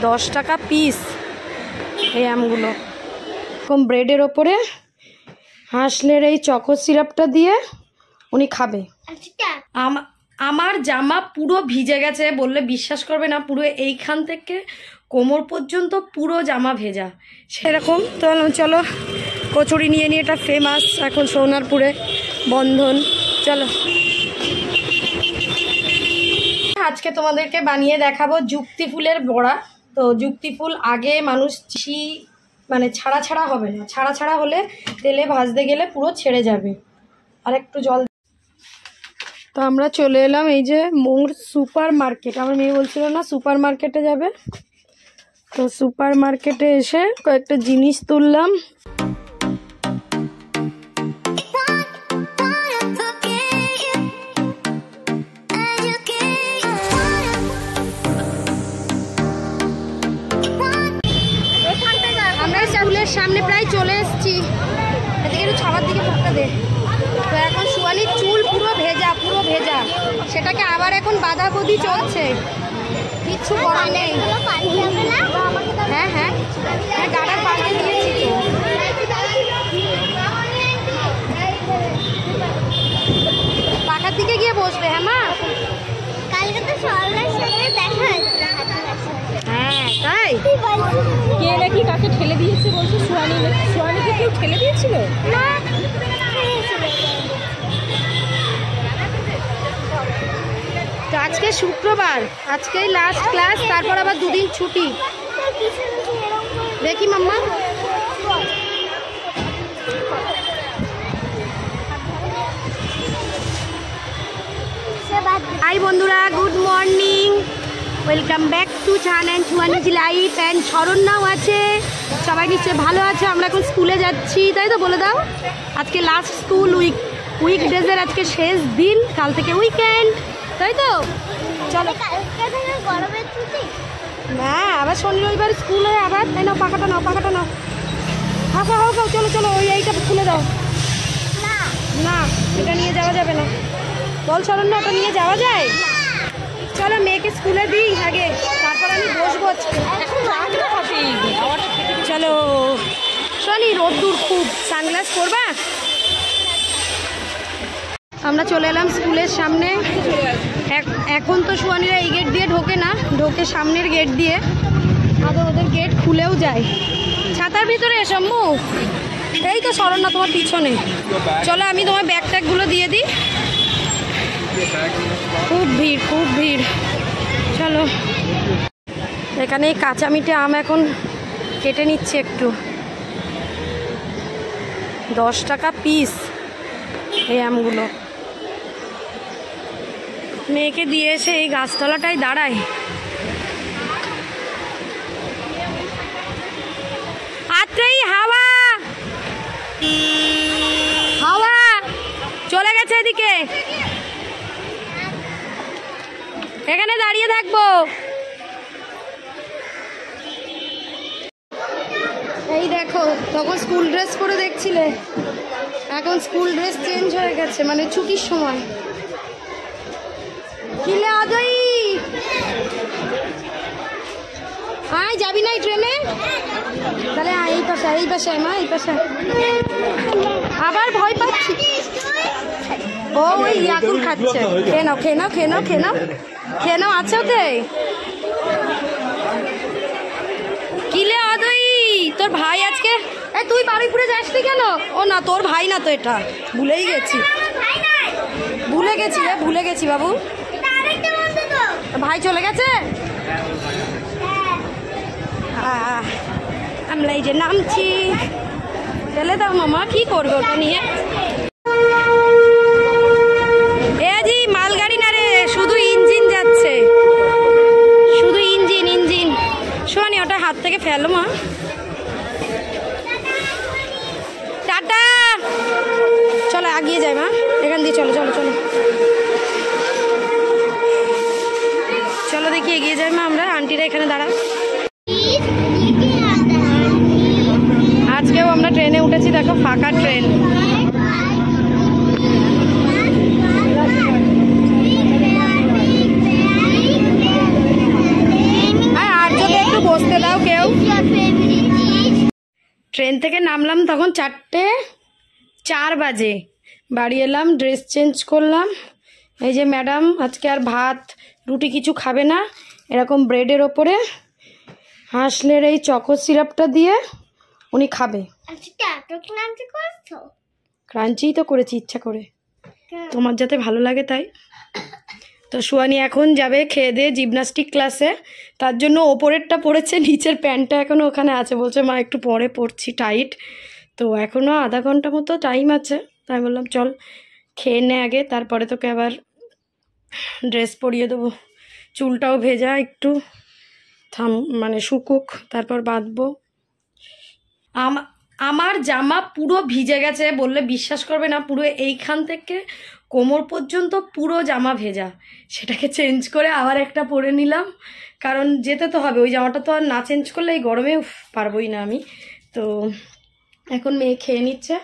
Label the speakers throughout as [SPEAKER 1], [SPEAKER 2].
[SPEAKER 1] 10 টাকা পিস এই আমগুলো। কম ব্রেডের ওপরে হাঁসলের এই চকো সিরাপটা দিয়ে উনি খাবে। আমার জামা পুরো ভিজে গেছে, বললে বিশ্বাস করবে না, পুরো এইখান থেকে কোমর পর্যন্ত পুরো জামা ভেজা সেরকম। তো চলো কচুরি নিয়ে নিয়ে, এটা ফেমাস এখন সোনারপুরে বন্ধন। চলো আজকে তোমাদেরকে বানিয়ে দেখাবো যুক্তি ফুলের বড়া। তো যুক্তি ফুল আগে মানুষ মানে ছাড়া ছাড়া হবে না, ছাড়া ছাড়া হলে তেলে ভাজতে গেলে পুরো ছেড়ে যাবে। আর একটু জল। তো আমরা চলে এলাম এই যে মোর সুপার মার্কেট। আমার মেয়ে বলছিল না সুপার মার্কেটে যাবে, তো সুপার মার্কেটে এসে কয়েকটা জিনিস তুললাম। আমরা স্কুলের সামনে প্রায় চলে এসেছি, এদিকে একটু ছাবার দিকে ফোকটা দে। তো এখন সুয়ালির চুল পুরো ভেজা, পুরো ভেজা, সেটাকে আবার এখন বাঁধাকপি চলছে, কিচ্ছু করার নেই। হ্যাঁ হ্যাঁ হ্যাঁ গাড়ার পাল্টে দিয়েছি। পাখার দিকে গিয়ে বসবে। হ্যাঁ মা, কালকে তো সবার সাথে দেখা হয়েছিল। হ্যাঁ তাই কে নাকি কাকে ঠেলে দিয়েছে বলছে? সোয়ানিকে কেউ ঠেলে দিয়েছিল না? তো আজকে শুক্রবার, আজকেই লাস্ট ক্লাস, তারপর আবার 2 দিন ছুটি। দেখি মাম্মা। হাই বন্ধুরা, good morning, welcome back to চান অ্যান্ড সুয়ানিজ লাইফ। অ্যান্ড শরণ্যাও আছে, সবাই নিশ্চয়ই ভালো আছে। আমরা এখন স্কুলে যাচ্ছি, তাই তো? বলে দাও। আজকে লাস্ট স্কুল উইকডেজের আজকে শেষ দিন, কাল থেকে উইকেন্ড, তাই তো? চলো। হ্যাঁ আবার শনি রবিবার স্কুল হয় আবার, তাই না? পাখাটা নাও, পাখাটা নাও। হাঁকা হোক, চলো চলো, এইটা খুলে দাও। না এটা নিয়ে যাওয়া যাবে না। বল শরণ্য, ওটা নিয়ে যাওয়া যায়? চলো মেয়েকে স্কুলে দিই আগে, তারপর আমি বসবো। চলো শনি, রোদ্দুর খুব, সানগ্লাস পরবা? আমরা চলে এলাম স্কুলের সামনে। এখন তো সুয়ানিরা এই গেট দিয়ে ঢোকে না, ঢোকে সামনের গেট দিয়ে, আবার ওদের গেট খুলেও যায়। ছাতার ভিতরে এসো আম্মু। এই তো শরণ্য তোমার পিছনে। চলো আমি তোমার ব্যাগ ট্যাগগুলো দিয়ে দিই। খুব ভিড়, খুব ভিড়। চলো এখানে এই কাঁচা মিঠে আম এখন কেটে নিচ্ছে একটু। 10 টাকা পিস এই আমগুলো। মেয়েকে দিয়ে এসে এই গাছতলাটায় দাঁড়ায়। আত্রেই হাওয়া, হাওয়া চলে গেছে এদিকে, এখানে দাঁড়িয়ে থাকবো। এই দেখো, তখন স্কুল ড্রেস পরে দেখছিলে, এখন স্কুল ড্রেস চেঞ্জ হয়ে গেছে, মানে ছুটির সময়। কিলে আদই, আয় যাবি না ট্রেনে? তাহলে এই পাশে, এই পাশে মা, এই পাশে। আবার ভয় পাচ্ছি। ও ওই ইয়াকুল খাচ্ছে। খেয়ে নাও, খেয়ে নাও, খেয়ে নাও, খেয়ে নাও, খেয়ে নাও। আছে ওতে? কিলে আদই, তোর ভাই আজকে, তুই বারুইপুরে যাসনি কেন? ও না, তোর ভাই না তো, এটা ভুলেই গেছি, ভুলে গেছি, ভুলে গেছি বাবু। ভাই চলে গেছে। আমরা এই যে নামছি, ফেলে দাও মামা, কি করবে ওটা নিয়ে? জি মালগাড়ি না রে, শুধু ইঞ্জিন যাচ্ছে, শুধু ইঞ্জিন, ইঞ্জিন। শোনি ওটা হাত থেকে ফেলো মা। টাটা, চলো এগিয়ে যাই মা, এখান দিয়ে চলো, চলো চলো চলো, দেখি এগিয়ে যাই মা আমরা। আন্টিরা এখানে দাঁড়া। আজকেও আমরা ট্রেনে উঠেছি, দেখো ফাঁকা ট্রেন। আর যদি একটু বসতে দাও কেউ। ট্রেন থেকে নামলাম তখন 4:04 বাজে, বাড়ি এলাম, ড্রেস চেঞ্জ করলাম। এই যে ম্যাডাম আজকে আর ভাত রুটি কিছু খাবে না, এরকম ব্রেডের ওপরে হাঁসলের এই চকো সিরাপটা দিয়ে উনি খাবে। ক্রাঞ্চি তো করেছি ইচ্ছা করে, তোমার যাতে ভালো লাগে তাই। তো সুয়ানি এখন যাবে খেয়ে দিয়ে জিমনাস্টিক ক্লাসে, তার জন্য ওপরেরটা পড়েছে, নিচের প্যান্টটা এখনও ওখানে আছে, বলছে মা একটু পরে পরছি টাইট। তো এখনও আধা ঘন্টা মতো টাইম আছে, তাই বললাম চল খেয়ে নে আগে, তারপরে তোকে আবার ড্রেস পরিয়ে দেবো। চুলটাও ভেজা, একটু মানে শুকুক, তারপর বাঁধবো। আমার জামা পুরো ভিজে গেছে, বললে বিশ্বাস করবে না, পুরো এইখান থেকে কোমর পর্যন্ত পুরো জামা ভেজা। সেটাকে চেঞ্জ করে আবার একটা পরে নিলাম, কারণ যেতে তো হবে, ওই জামাটা তো আর না চেঞ্জ করলে এই গরমে পারবোই না আমি। তো এখন মেয়ে খেয়ে নিচ্ছে,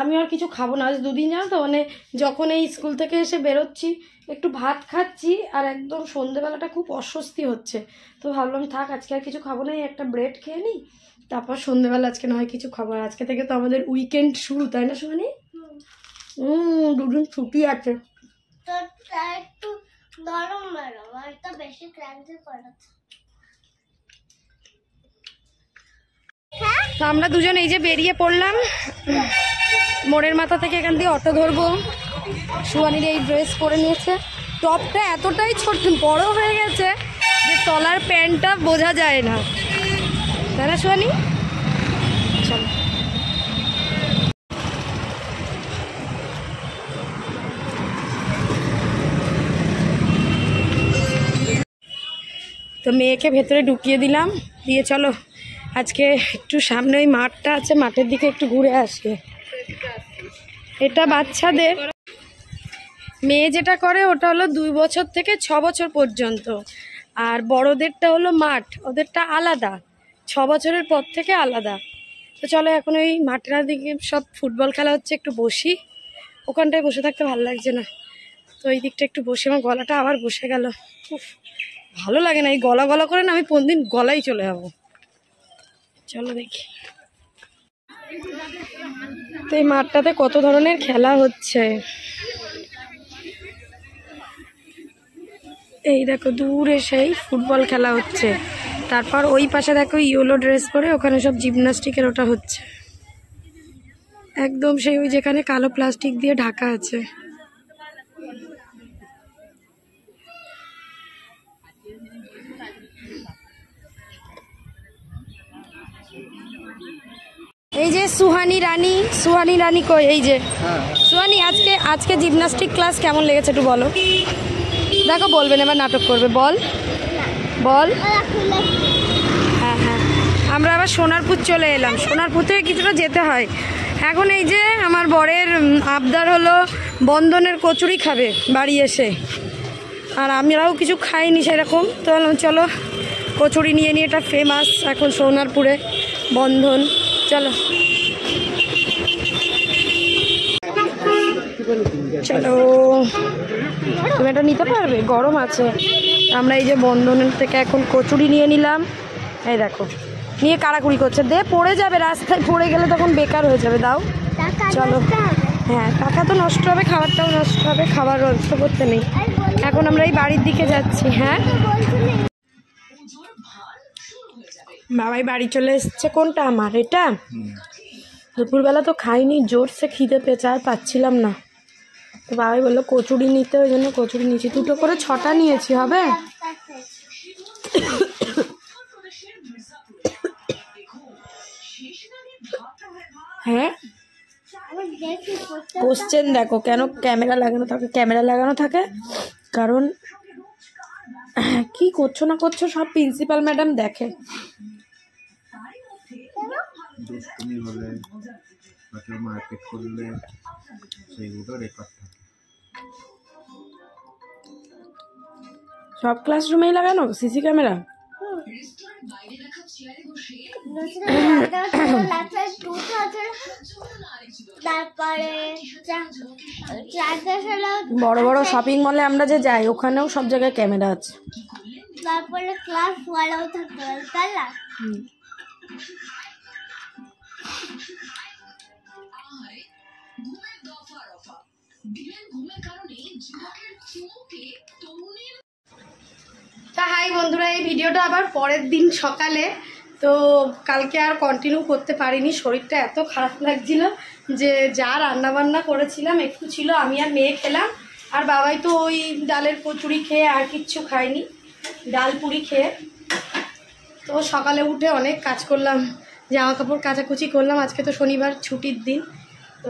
[SPEAKER 1] আমি আর কিছু খাবো না আজ 2 দিন, জানো তো, মানে যখন এই স্কুল থেকে এসে বেরোচ্ছি একটু ভাত খাচ্ছি আর একদম সন্ধেবেলাটা খুব অস্বস্তি হচ্ছে। তো ভাবলাম থাক আজকে আর কিছু খাবো না, একটা ব্রেড খেয়ে নিই, তারপর সন্ধেবেলা আজকে না হয় কিছু খাবো। আর আজকে থেকে তো আমাদের উইকেন্ড শুরু, তাই না সুহানি? 2 দিন ছুটি আছে। তো আমরা দুজন এই যে বেরিয়ে পড়লাম মোড়ের মাথা থেকে, এখান দিয়ে অটো ধরবো। সুহানির এই ড্রেস পরে নিয়েছে, টপটা এতটাই ছোট বড় হয়ে গেছে যে তলার প্যান্টটা বোঝা যায় না, তাই না সুহানি? চলো তো মেয়েকে ভেতরে ঢুকিয়ে দিলাম, দিয়ে চলো আজকে একটু সামনে ওই মাঠটা আছে, মাঠের দিকে একটু ঘুরে আসি। এটা বাচ্চাদের, মেয়ে যেটা করে ওটা হলো 2 বছর থেকে 6 বছর পর্যন্ত, আর বড়দেরটা হলো মাঠ, ওদেরটা আলাদা, 6 বছরের পর থেকে আলাদা। তো চলো এখন ওই মাঠের দিকে সব ফুটবল খেলা হচ্ছে, একটু বসি, ওখানটায় বসে থাকতে ভালো লাগছে না, তো এই দিকটা একটু বসে, আমার গলাটা আবার বসে গেল, ভালো লাগে না এই গলা গলা করে না, আমি কোন দিন গলাই চলে যাবো। চলো দেখি তো এই মাঠটাতে কত ধরনের খেলা হচ্ছে। এই দেখো দূরে সেই ফুটবল খেলা হচ্ছে, তারপর ওই পাশে দেখো ইয়েলো ড্রেস পরে ওখানে সব জিমনাস্টিকের ওটা হচ্ছে, একদম সেই ওই যেখানে কালো প্লাস্টিক দিয়ে ঢাকা আছে। এই যে সুহানি রানী কই? এই যে সুহানি, আজকে জিমনাস্টিক ক্লাস কেমন লেগেছে একটু বলো। দেখো বলবেন, এবার নাটক করবে, বল। হ্যাঁ হ্যাঁ, আমরা আবার সোনারপুর চলে এলাম, সোনারপুর থেকে কিছুটা যেতে হয়। এখন এই যে আমার বরের আবদার হলো বন্ধনের কচুরি খাবে বাড়ি এসে, আর আমরাও কিছু খাইনি সেরকম, তো বললাম চলো কচুরি নিয়ে নিয়ে, এটা ফেমাস এখন সোনারপুরে বন্ধন। চলো চলো, তুমি এটা নিতে পারবে, গরম আছে। আমরা এই যে বন্ধনের থেকে এখন কচুরি নিয়ে নিলাম, এই দেখো নিয়ে কাড়াকুড়ি করছে, দে পড়ে যাবে, রাস্তায় পড়ে গেলে তখন বেকার হয়ে যাবে, দাও। চলো, হ্যাঁ টাকা তো নষ্ট হবে, খাবারটাও নষ্ট হবে, খাবার নষ্ট করতে নেই। এখন আমরা এই বাড়ির দিকে যাচ্ছি। হ্যাঁ বাবাই বাড়ি চলে এসছে, কোনটা আমার এটা? দুপুরবেলা তো খাইনি, জোরসে খিদে পেয়েছে, আর পাচ্ছিলাম না, তো বাবাই বললো কচুরি নিতে, ওই জন্য কচুরি নিয়েছি, 2টো করে 6টা নিয়েছি, হবে? হ্যাঁ কোশ্চেন দেখো কেন ক্যামেরা লাগানো থাকে, কারণ কি করছো না করছো সব প্রিন্সিপাল ম্যাডাম দেখে। সব ক্লাসরুমেই লাগানো সিসি ক্যামেরা। বড় বড় শপিং মলে আমরা যে যাই ওখানেও সব জায়গায় ক্যামেরা আছে।
[SPEAKER 2] তারপরে ক্লাস ওয়ালাও থাকতে তাই না?
[SPEAKER 1] তা হাই বন্ধুরা, এই ভিডিওটা আবার পরের দিন সকালে। তো কালকে আর কন্টিনিউ করতে পারিনি, শরীরটা এত খারাপ লাগছিল যে যা রান্নাবান্না করেছিলাম একটু ছিল, আমি আর মেয়ে খেলাম। আর বাবাই তো ওই ডালের কচুরি খেয়ে আর কিচ্ছু খায়নি, ডাল পুরি খেয়ে। তো সকালে উঠে অনেক কাজ করলাম, জামা কাপড় কাচাকুচি করলাম। আজকে তো শনিবার ছুটির দিন, তো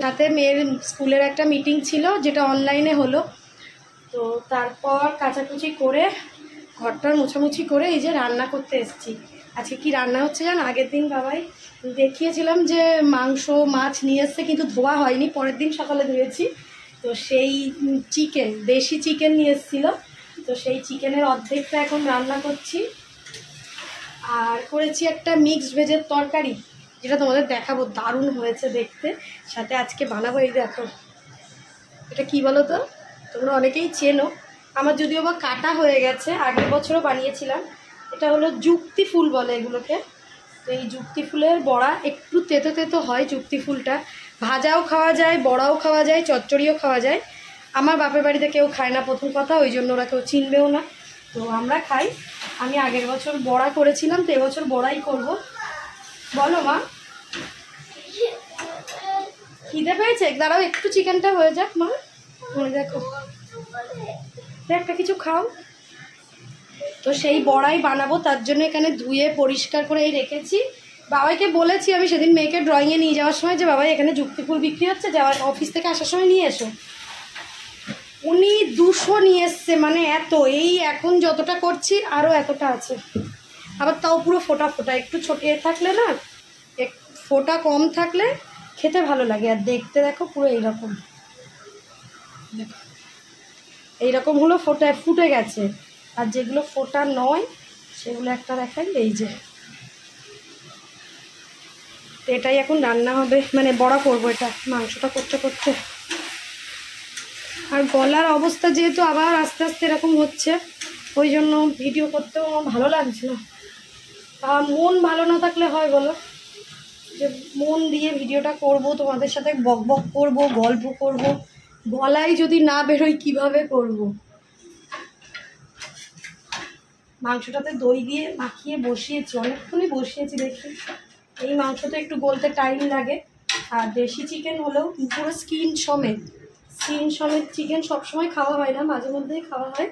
[SPEAKER 1] রাতে মেয়ের স্কুলের একটা মিটিং ছিল যেটা অনলাইনে হলো। তো তারপর কাচাকুচি করে ঘরটার মোছামুছি করে এই যে রান্না করতে এসেছি। আজকে কি রান্না হচ্ছে জানো? আগের দিন বাবাই দেখিয়েছিলাম যে মাংস মাছ নিয়ে এসছে, কিন্তু ধোয়া হয়নি, পরের দিন সকালে ধুয়েছি। তো সেই চিকেন, দেশি চিকেন নিয়ে এসেছিলো, তো সেই চিকেনের অর্ধেকটা এখন রান্না করছি। আর করেছি একটা মিক্সড ভেজের তরকারি, যেটা তোমাদের দেখাবো, দারুণ হয়েছে দেখতে। সাথে আজকে বানাবো, এই দেখো এটা কি বলো তো, তোমরা অনেকেই চেনো, আমার যদিও বা কাটা হয়ে গেছে, আগের বছরও বানিয়েছিলাম। এটা হলো যুক্তি ফুল বলে এগুলোকে। তো এই যুক্তি ফুলের বড়া, একটু তেতো তেতো হয় যুক্তি ফুলটা, ভাজাও খাওয়া যায়, বড়াও খাওয়া যায়, চচ্চড়িও খাওয়া যায়। আমার বাপের বাড়িতে কেউ খায় না প্রথম কথা, ওই জন্য ওরা কেউ চিনবেও না, তো আমরা খাই। আমি আগের বছর বড়া করেছিলাম, তো এবছর বড়াই করব। বলো মা, খিদে পেয়েছে? দাঁড়াও একটু চিকেনটা হয়ে যাক মা। দেখো একটা কিছু খাও। তো সেই বড়াই বানাবো, তার জন্য এখানে ধুয়ে পরিষ্কার করে রেখেছি। বাবাইকে বলেছি আমি সেদিন মেয়েকে ড্রয়িংয়ে নিয়ে যাওয়ার সময় যে বাবাই এখানে যুক্তি ফুল বিক্রি হচ্ছে, যাওয়ার অফিস থেকে আসার সময় নিয়ে এসো। উনি 200 নিয়ে এসছে, মানে এত, এই এখন যতটা করছি আরও এতটা আছে। আবার তাও পুরো ফোটা ফোটা, একটু ছোটিয়ে থাকলে না, ফোটা কম থাকলে খেতে ভালো লাগে। আর দেখতে দেখো পুরো এইরকম, দেখো এইরকম হলো ফুটে গেছে। আর যেগুলো ফোটা নয় সেগুলো একটা দেখাই, এই যে এটাই এখন রান্না হবে, মানে বড়া করবো এটা মাংসটা করতে করতে। আর গলার অবস্থা যেহেতু আবার আস্তে আস্তে এরকম হচ্ছে, ওই জন্য ভিডিও করতেও ভালো লাগছে না। আর মন ভালো না থাকলে হয় বলো, যে মন দিয়ে ভিডিওটা করব, তোমাদের সাথে বক বক করবো, গল্প করব, গলায় যদি না বেরোয় কিভাবে করব। মাংসটাতে দই দিয়ে মাখিয়ে বসিয়েছি, অনেকক্ষণই বসিয়েছি। দেখি এই মাংস তো একটু গলতে টাইম লাগে। আর দেশি চিকেন হলেও পুরো স্কিন সমেত চিকেন সবসময় খাওয়া হয় না, মাঝে মধ্যেই খাওয়া হয়।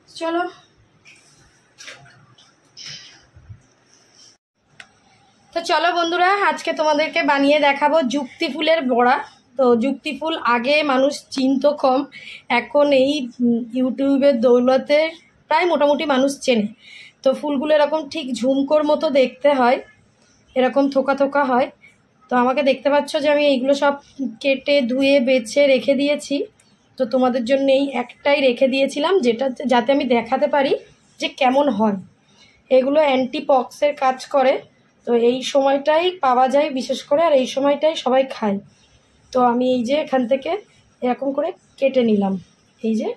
[SPEAKER 1] চলো তো চলো বন্ধুরা, আজকে তোমাদেরকে বানিয়ে দেখাবো যুক্তি ফুলের বড়া। তো যুক্তি ফুল আগে মানুষ চিনতো কম, এখন এই ইউটিউবের দৌলতে প্রায় মোটামুটি মানুষ চেনে। তো ফুলগুলো এরকম ঠিক ঝুমকোর মতো দেখতে হয়, এরকম থোকা থোকা হয়। তো আমাকে দেখতে পাচ্ছ যে আমি এইগুলো সব কেটে ধুয়ে বেছে রেখে দিয়েছি। তো তোমাদের জন্য এই একটাই রেখে দিয়েছিলাম, যেটা যাতে আমি দেখাতে পারি যে কেমন হয়। এগুলো অ্যান্টিপক্সের কাজ করে, তো এই সময়টাই পাওয়া যায় বিশেষ করে, আর এই সময়টাই সবাই খায়। তো আমি এই যে এখান থেকে এরকম করে কেটে নিলাম, এই যে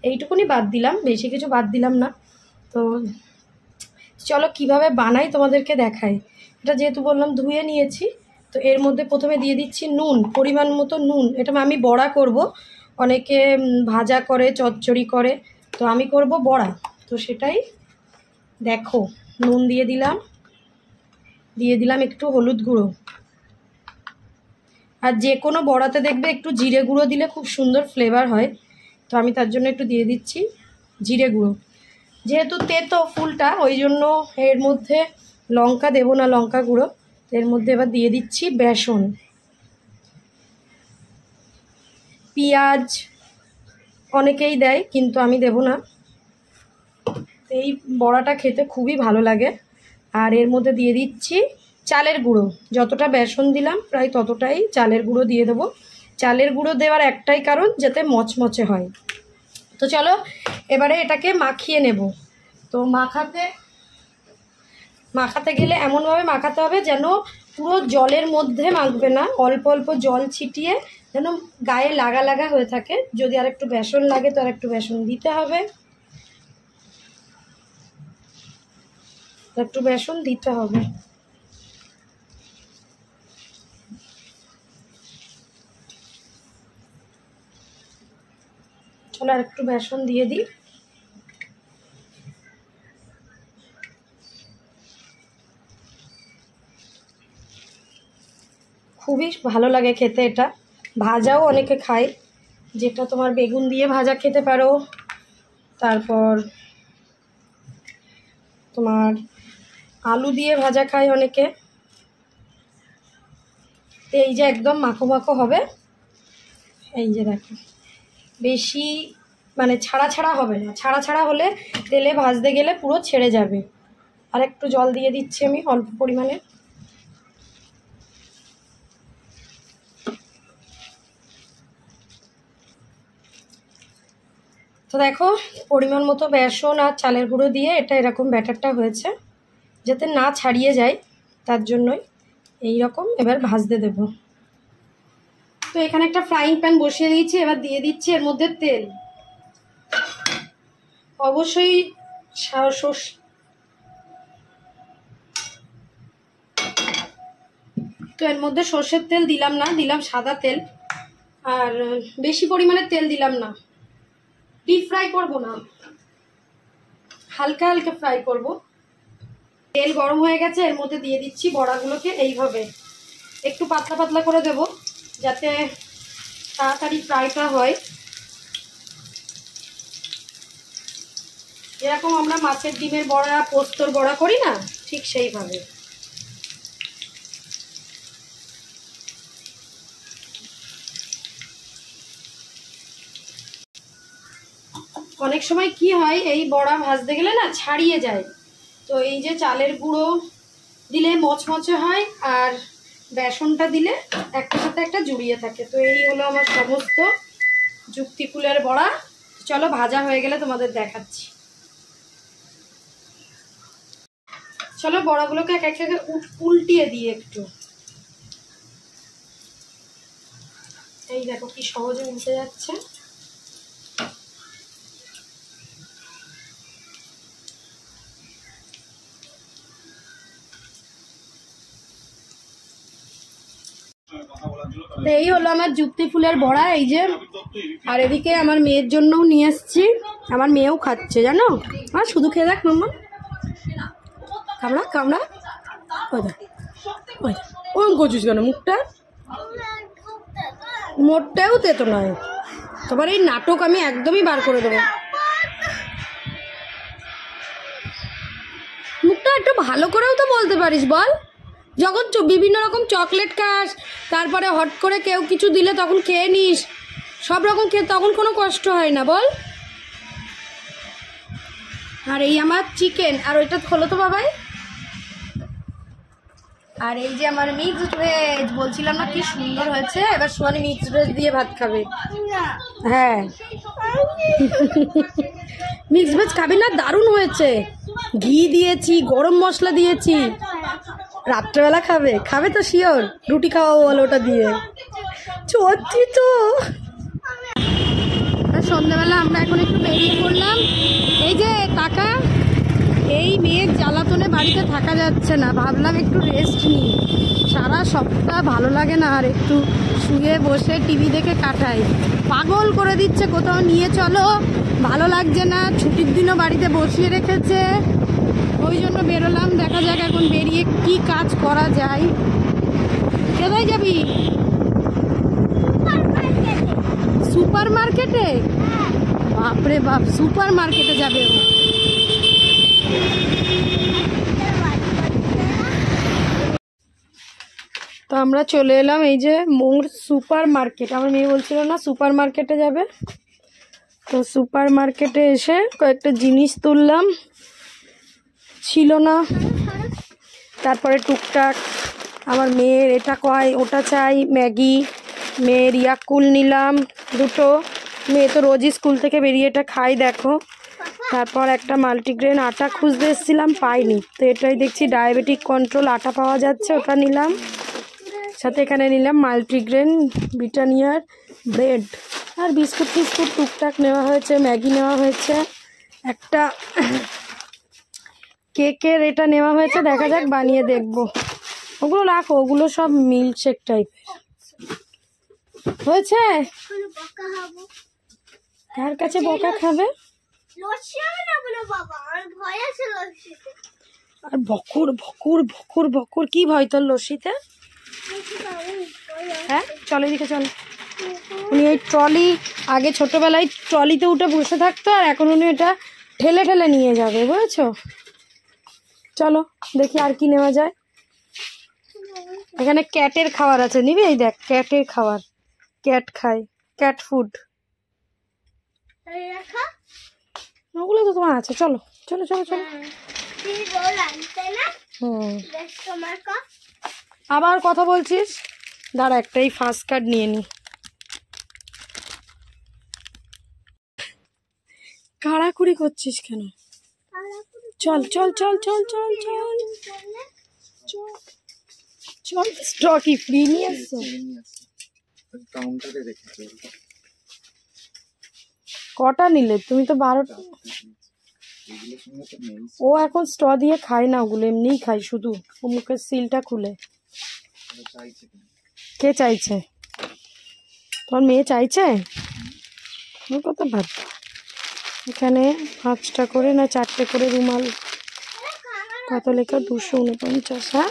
[SPEAKER 1] এইটুকুনি বাদ দিলাম, বেশি কিছু বাদ দিলাম না। তো চলো কিভাবে বানাই তোমাদেরকে দেখাই। এটা যেহেতু বললাম ধুয়ে নিয়েছি, তো এর মধ্যে প্রথমে দিয়ে দিচ্ছি নুন, পরিমাণ মতো নুন। এটা আমি বড়া করব, অনেকে ভাজা করে, চচ্চড়ি করে, তো আমি করব বড়া। তো সেটাই দেখো, নুন দিয়ে দিলাম একটু হলুদ গুঁড়ো। আর যে কোনো বড়াতে দেখবে একটু জিরে গুঁড়ো দিলে খুব সুন্দর ফ্লেভার হয়, তো আমি তার জন্য একটু দিয়ে দিচ্ছি জিরে গুঁড়ো। যেহেতু তেতো ফুলটা, ওই জন্য এর মধ্যে লঙ্কা দেবো না, লঙ্কা গুঁড়ো। এর মধ্যে এবার দিয়ে দিচ্ছি বেসন, পেঁয়াজ অনেকেই দেয়, কিন্তু আমি দেব না। এই বড়াটা খেতে খুবই ভালো লাগে। আর এর মধ্যে দিয়ে দিচ্ছি চালের গুঁড়ো, যতটা বেসন দিলাম প্রায় ততটাই চালের গুঁড়ো দিয়ে দেবো। চালের গুঁড়ো দেওয়ার একটাই কারণ, যাতে মচমচে হয়। তো চলো এবারে এটাকে মাখিয়ে নেব। তো মাখাতে গেলে এমনভাবে মাখাতে হবে যেন পুরো জলের মধ্যে মাখবে না, অল্প অল্প জল ছিটিয়ে যেন গায়ে লাগা লাগা হয়ে থাকে। যদি আর একটু বেসন লাগে তো আর একটু বেসন দিতে হবে, একটু বেসন দিতে হবে। চলো আর একটু বেসন দিয়ে দিই। খুবই ভালো লাগে খেতে এটা। ভাজাও অনেকে খায়, যেটা তোমার বেগুন দিয়ে ভাজা খেতে পারো, তারপর তোমার আলু দিয়ে ভাজা খায় অনেকে। তো এই যে একদম মাখো মাখো হবে, এই যে দেখো বেশি মানে ছাড়া ছাড়া হবে না, ছাড়া ছাড়া হলে তেলে ভাজতে গেলে পুরো ছেড়ে যাবে। আর একটু জল দিয়ে দিচ্ছি আমি অল্প পরিমাণে। তো দেখো পরিমাণ মতো বেসন আর চালের গুঁড়ো দিয়ে এটা এরকম ব্যাটারটা হয়েছে, যাতে না ছাড়িয়ে যায় তার জন্যই এই রকম এবার ভাজতে দেব। তো এখানে একটা ফ্রাইং প্যান বসিয়ে দিয়েছি, এবার দিয়ে দিচ্ছি এর মধ্যে তেল। অবশ্যই তো এর মধ্যে সর্ষের তেল দিলাম না, দিলাম সাদা তেল। আর বেশি পরিমাণে তেল দিলাম না, ডিপ ফ্রাই করব না, হালকা হালকা ফ্রাই করব। তেল গরম হয়ে গেছে, এর মধ্যে দিয়ে দিচ্ছি বড়াগুলোকে। এইভাবে একটু পাতলা পাতলা করে দেব যাতে তাড়াতাড়ি ফ্রাইটা হয়। যেরকম আমরা মাছের ডিমের বড়া, পোস্তর বড়া করি না, ঠিক সেইভাবে। অনেক সময় কি হয়, এই বড়া ভাজতে গেলে না ছাড়িয়ে যায়। তো এই যে চালের গুঁড়ো দিলে মচমচে হয়, আর বেসনটা দিলে একটার সাথে একটা জড়িয়ে থাকে। তো এই হলো আমার সমস্ত যুক্তি ফুলের বড়া। চলো ভাজা হয়ে গেলে তোমাদের দেখাচ্ছি। চলো বড়াগুলোকে এক এক উল্টিয়ে দিয়ে একটু, এই দেখো কি সহজে উল্টে যাচ্ছে। এই হলো আমার যুক্তি ফুলের বড়া, এই যে। আর এদিকে আমার মেয়ের জন্যও নিয়ে এসছি, আমার মেয়েও খাচ্ছে জানো। আর শুধু খেয়ে দেখ মাম্মা, কামড়া কামড়া। ওই করছিস কেন মুখটা? মোটটাও তেতো নয়। তোমার এই নাটক আমি একদমই বার করে দেবো। মুখটা একটু ভালো করেও তো বলতে পারিস বল। যখন বিভিন্ন রকম চকলেট খাস, তারপরে হট করে কেউ কিছু দিলে তখন খেয়ে নিস, সব রকম খেয়ে তখন কোনো কষ্ট হয় না বল। আর এই আমার চিকেন, আর ওইটা খোলো তো বাবাই। আর এই যে আমার মিক্সড ভেজ, বলছিলাম না কি সুন্দর হয়েছে। এবার সোয়ানি মিক্সড ভেজ দিয়ে ভাত খাবে। হ্যাঁ মিক্সড ভেজ খাবি না? দারুণ হয়েছে, ঘি দিয়েছি, গরম মশলা দিয়েছি। রাত্রেবেলা খাবে? খাবে তো শিওর। রুটি খাওয়াবো বলো ওটা দিয়ে। সত্যি তো। সন্ধ্যাবেলা আমরা এখন একটু বেরিয়ে পড়লাম। এই যে টাকা, এই মেয়ের জ্বালাতনে বাড়িতে থাকা যাচ্ছে না, ভাবলাম একটু রেস্ট নিই। সারা সপ্তাহ ভালো লাগে না, আর একটু শুয়ে বসে টিভি দেখে কাটাই। পাগল করে দিচ্ছে, কোথাও নিয়ে চলো, ভালো লাগছে না। ছুটির দিনও বাড়িতে বসিয়ে রেখেছে, ওই জন্য বেরোলাম। দেখা যাক এখন বেরিয়ে কি কাজ করা যায়। কোথায় যাবি? সুপার মার্কেটে? বাপরে বাপ, সুপার মার্কেটে যাবে। তো আমরা চলে এলাম এই যে মোর সুপার মার্কেট। আমার মেয়ে বলছিল না সুপার মার্কেটে যাবে, তো সুপার মার্কেটে এসে কয়েকটা জিনিস তুললাম, ছিল না। তারপরে টুকটাক আমার মেয়ের এটা কয় ওটা চাই, ম্যাগি, মেয়ের ইয়াকুল নিলাম দুটো। মেয়ে তো রোজই স্কুল থেকে বেরিয়ে এটা খাই দেখো। তারপর একটা মাল্টিগ্রেন আটা খুঁজতে এসেছিলাম, পাইনি, তো এটাই দেখছি ডায়াবেটিক কন্ট্রোল আটা পাওয়া যাচ্ছে, ওটা নিলাম। সাথে এখানে নিলাম মাল্টিগ্রেন ব্রিটানিয়ার ব্রেড, আর বিস্কুট ফিস্কুট টুকটাক নেওয়া হয়েছে, ম্যাগি নেওয়া হয়েছে, একটা কেকের এটা নেওয়া হয়েছে, দেখা যাক বানিয়ে দেখবো। ওগুলো রাখো, ওগুলো সব মিল্কশেক টাইপের হয়েছে। কার কাছে বকা খাবে? আর বকুর বকুর বকুর বকুর, কি ভয় তোর লস্যিতে? হ্যাঁ চল এদিকে চল। উনি ওই ট্রলি, আগে ছোটবেলায় ট্রলিতে উঠে বসে থাকতো, আর এখন উনি এটা ঠেলে ঠেলে নিয়ে যাবে, বুঝেছো? চলো দেখি আর কি নেওয়া যায়। এখানে ক্যাটের খাবার আছে, নিবি? এই দেখ ক্যাটের খাবার, ক্যাট খায়, ক্যাট ফুড, ওগুলো তো তোমার আছে। চলো চলো চলো চলো। আবার কথা বলছিস, দাঁড়া একটা এই ফাস্ট কার্ড নিয়ে নি। কাড়াকুড়ি করছিস কেন? চল চল চল চল চল চল চল চল। স্টকি ফ্রি নিয়ে আসছো? কটা নিলে তুমি? তো 12টা। ও এখন স্ট্র দিয়ে খায় না, ওগুলো এমনিই খায় শুধু, ও মুখের সিলটা খুলে। কে চাইছে? তোমার মেয়ে চাইছে? কত ভাব। এখানে 5টা করে না 4টে করে রুমাল, কত লেখা? 249। হ্যাঁ